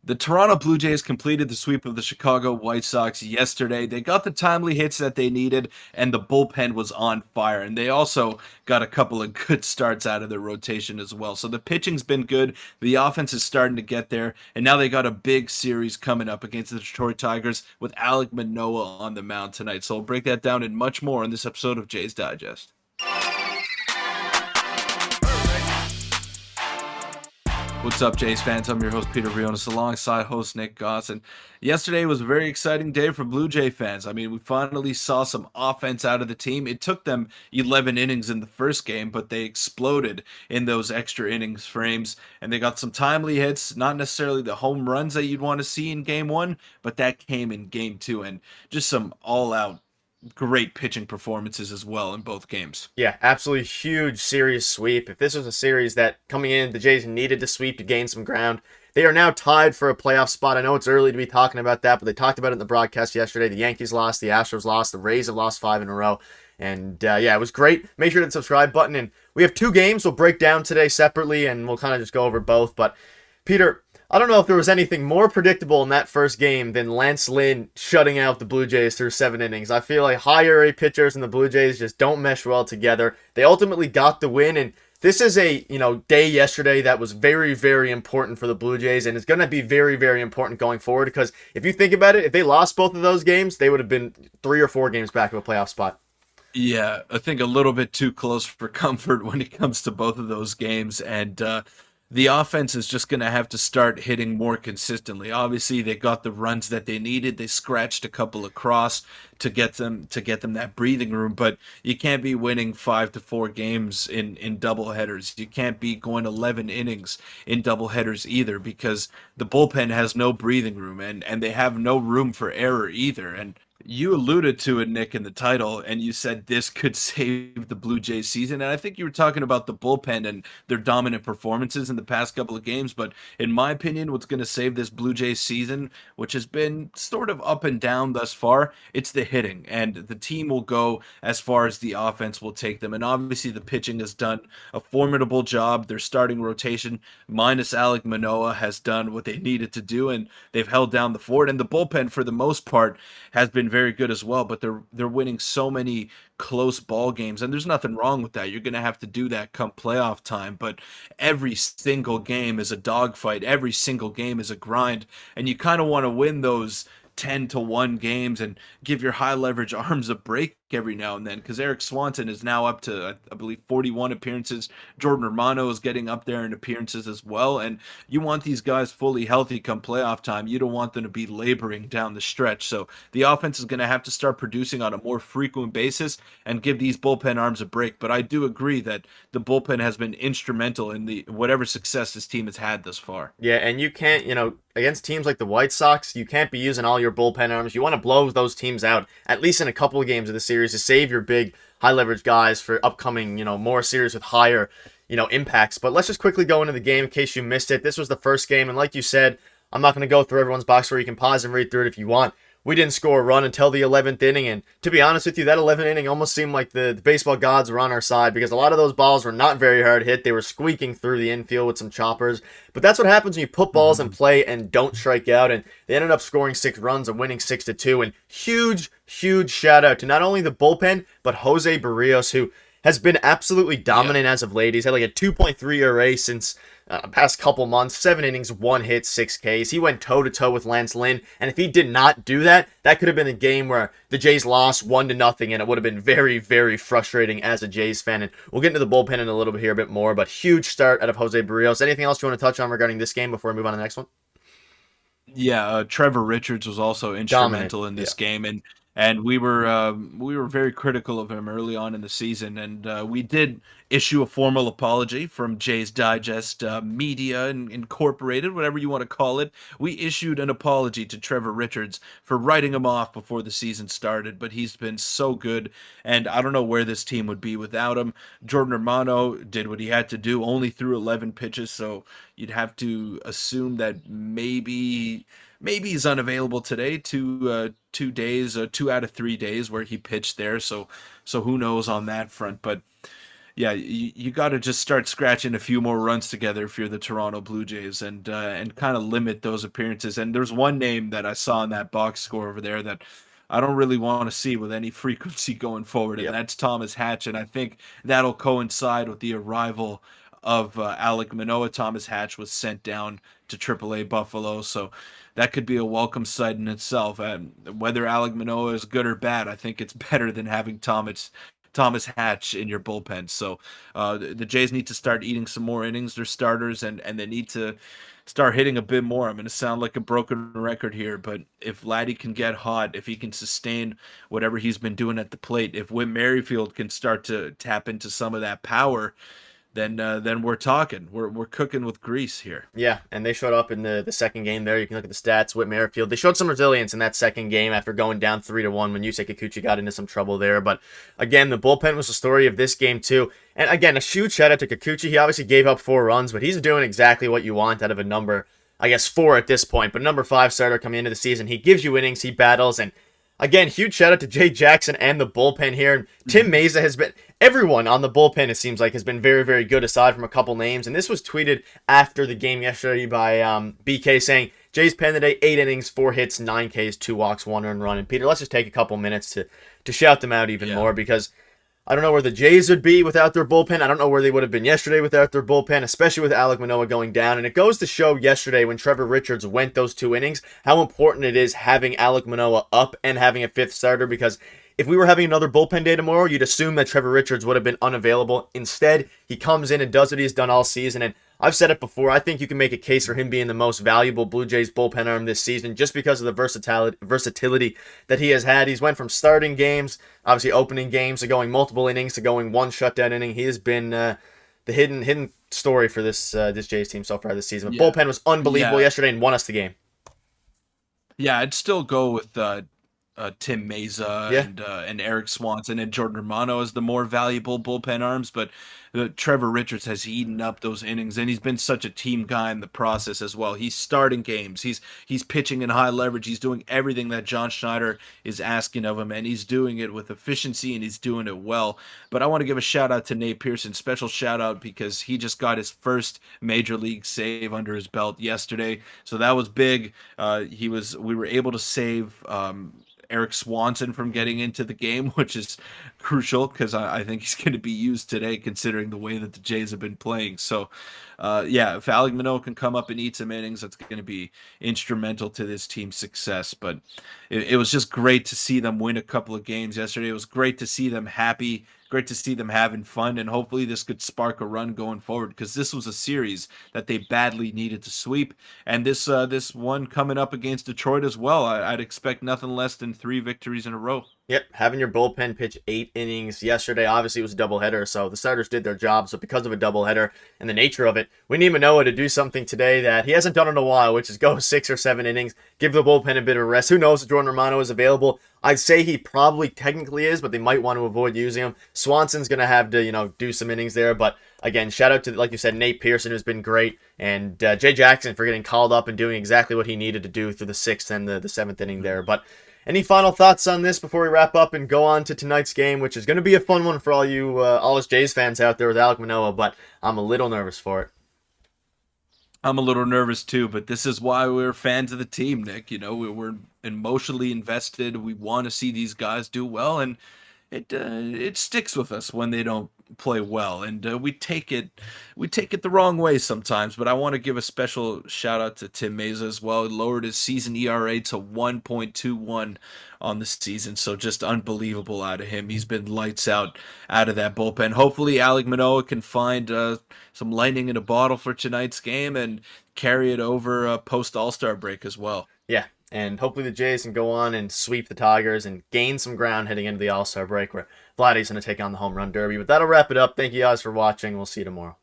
The Toronto Blue Jays completed the sweep of the Chicago White Sox yesterday. They got the timely hits that they needed, and the bullpen was on fire. And they also got a couple of good starts out of their rotation as well. So the pitching's been good. The offense is starting to get there. And now they got a big series coming up against the Detroit Tigers with Alek Manoah on the mound tonight. So we'll break that down and much more in this episode of Jays Digest. What's up, Jays fans? I'm your host, Peter Vryonis, alongside host Nick Gosse. And yesterday was a very exciting day for Blue Jay fans. I mean, we finally saw some offense out of the team. It took them 11 innings in the first game, but they exploded in those extra innings frames. And they got some timely hits, not necessarily the home runs that you'd want to see in game one, but that came in game two. And just some all out great pitching performances as well in both games. Yeah, absolutely huge series sweep. If this was a series that coming in, the Jays needed to sweep to gain some ground, they are now tied for a playoff spot. I know it's early to be talking about that, but they talked about it in the broadcast yesterday. The Yankees lost, the Astros lost, the Rays have lost 5 in a row. And yeah, it was great. Make sure to hit the subscribe button. And we have 2 games we'll break down today separately, and we'll kind of just go over both. But Peter, I don't know if there was anything more predictable in that first game than Lance Lynn shutting out the Blue Jays through 7 innings. I feel like higher A pitchers and the Blue Jays just don't mesh well together. They ultimately got the win, and this is a day yesterday that was very, very important for the Blue Jays, and it's going to be very, very important going forward because if you think about it, if they lost both of those games, they would have been 3 or 4 games back of a playoff spot. Yeah, I think a little bit too close for comfort when it comes to both of those games. And the offense is just going to have to start hitting more consistently. Obviously, they got the runs that they needed. They scratched a couple across to get them that breathing room, but you can't be winning 5-4 games in double headers. You can't be going 11 innings in double headers either because the bullpen has no breathing room and they have no room for error either. And you alluded to it, Nick, in the title, and you said this could save the Blue Jays season. And I think you were talking about the bullpen and their dominant performances in the past couple of games. But in my opinion, what's going to save this Blue Jays season, which has been sort of up and down thus far, it's the hitting. And the team will go as far as the offense will take them. And obviously, the pitching has done a formidable job. Their starting rotation, minus Alek Manoah, has done what they needed to do, and they've held down the fort. And the bullpen, for the most part, has been very good as well, but they're winning so many close ball games, and there's nothing wrong with that. You're going to have to do that come playoff time, but every single game is a dogfight. Every single game is a grind, and you kind of want to win those 10-1 games and give your high leverage arms a break every now and then, because Eric Swanson is now up to, I believe, 41 appearances. Jordan Romano is getting up there in appearances as well, and you want these guys fully healthy come playoff time. You don't want them to be laboring down the stretch. So the offense is going to have to start producing on a more frequent basis and give these bullpen arms a break. But I do agree that the bullpen has been instrumental in the whatever success this team has had thus far. Yeah, and you can't, against teams like the White Sox, you can't be using all your bullpen arms. You want to blow those teams out, at least in a couple of games of the series, to save your big high leverage guys for upcoming, more series with higher, impacts. But let's just quickly go into the game in case you missed it. This was the first game, and like you said, I'm not going to go through everyone's box score. You can pause and read through it if you want. We didn't score a run until the 11th inning, and to be honest with you, that 11th inning almost seemed like the baseball gods were on our side because a lot of those balls were not very hard hit. They were squeaking through the infield with some choppers, but that's what happens when you put balls in play and don't strike out, and they ended up scoring 6 runs and winning 6-2, and huge shout out to not only the bullpen, but Jose Barrios, who has been absolutely dominant as of late. He's had like a 2.3 ERA since past couple months, 7 innings, 1 hit, 6 Ks. He went toe-to-toe with Lance Lynn, and if he did not do that, that could have been a game where the Jays lost 1-0, and it would have been very, very frustrating as a Jays fan. And we'll get into the bullpen in a little bit here a bit more, but huge start out of Jose Barrios. Anything else you want to touch on regarding this game before we move on to the next one? Yeah, Trevor Richards was also Dominant. instrumental in Yeah. this game, and we were very critical of him early on in the season, and we did issue a formal apology from Jay's Digest Media and Incorporated, whatever you want to call it. We issued an apology to Trevor Richards for writing him off before the season started, but he's been so good, and I don't know where this team would be without him. Jordan Romano did what he had to do, only threw 11 pitches, so you'd have to assume that maybe he's unavailable today. 2 days, 2 out of 3 days where he pitched there. So who knows on that front? But Yeah, you got to just start scratching a few more runs together if you're the Toronto Blue Jays, and kind of limit those appearances. And there's one name that I saw in that box score over there that I don't really want to see with any frequency going forward, and Yep. that's Thomas Hatch. And I think that'll coincide with the arrival of Alek Manoah. Thomas Hatch was sent down to AAA Buffalo, so that could be a welcome sight in itself. Whether Alek Manoah is good or bad, I think it's better than having Thomas Hatch in your bullpen. So the Jays need to start eating some more innings, their starters, and they need to start hitting a bit more. I'm going to sound like a broken record here, but if Vladdy can get hot, if he can sustain whatever he's been doing at the plate, if Whit Merrifield can start to tap into some of that power, then we're talking. We're cooking with grease here. Yeah, and they showed up in the second game there. You can look at the stats. Whit Merrifield, they showed some resilience in that second game after going down 3-1 when Yusei Kikuchi got into some trouble there. But again, the bullpen was the story of this game too. And again, a huge shout out to Kikuchi. He obviously gave up 4 runs, but he's doing exactly what you want out of a number, I guess, 4 at this point. But number 5 starter coming into the season. He gives you innings, he battles, and again, huge shout out to Jay Jackson and the bullpen here. And Tim Meza has been, everyone on the bullpen, it seems like, has been very, very good aside from a couple names. And this was tweeted after the game yesterday by BK saying, Jay's pen today, 8 innings, 4 hits, 9 Ks, 2 walks, 1 earned run. And Peter, let's just take a couple minutes to shout them out even more, because I don't know where the Jays would be without their bullpen. I don't know where they would have been yesterday without their bullpen, especially with Alek Manoah going down. And it goes to show yesterday when Trevor Richards went those 2 innings, how important it is having Alek Manoah up and having a 5th starter, because if we were having another bullpen day tomorrow, you'd assume that Trevor Richards would have been unavailable. Instead, he comes in and does what he's done all season. And I've said it before, I think you can make a case for him being the most valuable Blue Jays bullpen arm this season just because of the versatility that he has had. He's went from starting games, obviously opening games, to going multiple innings, to going 1 shutdown inning. He has been the hidden story for this Jays team so far this season. The bullpen was unbelievable yesterday and won us the game. Yeah, I'd still go with Tim Meza Yeah. and Eric Swanson and Jordan Romano as the more valuable bullpen arms, but Trevor Richards has eaten up those innings, and he's been such a team guy in the process as well. He's starting games, he's pitching in high leverage, he's doing everything that John Schneider is asking of him, and he's doing it with efficiency and he's doing it well. But I want to give a shout out to Nate Pearson, special shout out because he just got his first major league save under his belt yesterday, so that was big. We were able to save Eric Swanson from getting into the game, which is crucial because I think he's going to be used today considering the way that the Jays have been playing. So, yeah, if Alek Manoah can come up and eat some innings, that's going to be instrumental to this team's success. But it was just great to see them win a couple of games yesterday. It was great to see them happy, great to see them having fun, and hopefully this could spark a run going forward because this was a series that they badly needed to sweep. And this one coming up against Detroit as well, I'd expect nothing less than 3 victories in a row. Yep, having your bullpen pitch 8 innings yesterday. Obviously, it was a doubleheader, so the starters did their job. So because of a doubleheader and the nature of it, we need Manoah to do something today that he hasn't done in a while, which is go 6 or 7 innings, give the bullpen a bit of rest. Who knows if Jordan Romano is available? I'd say he probably technically is, but they might want to avoid using him. Swanson's going to have to, do some innings there. But again, shout out to, like you said, Nate Pearson, who's been great, and Jay Jackson for getting called up and doing exactly what he needed to do through the 6th and the 7th inning there. But any final thoughts on this before we wrap up and go on to tonight's game, which is going to be a fun one for all us Jays fans out there with Alek Manoah, but I'm a little nervous for it. I'm a little nervous too, but this is why we're fans of the team, Nick. We're emotionally invested. We want to see these guys do well, and it sticks with us when they don't play well, and we take it the wrong way sometimes. But I want to give a special shout out to Tim Meza as well. He lowered his season ERA to 1.21 on the season, so just unbelievable out of him. He's been lights out of that bullpen. Hopefully, Alek Manoah can find some lightning in a bottle for tonight's game and carry it over post All-Star break as well. Yeah, and hopefully the Jays can go on and sweep the Tigers and gain some ground heading into the All-Star break where Vladdy's going to take on the Home Run Derby. But that'll wrap it up. Thank you guys for watching. We'll see you tomorrow.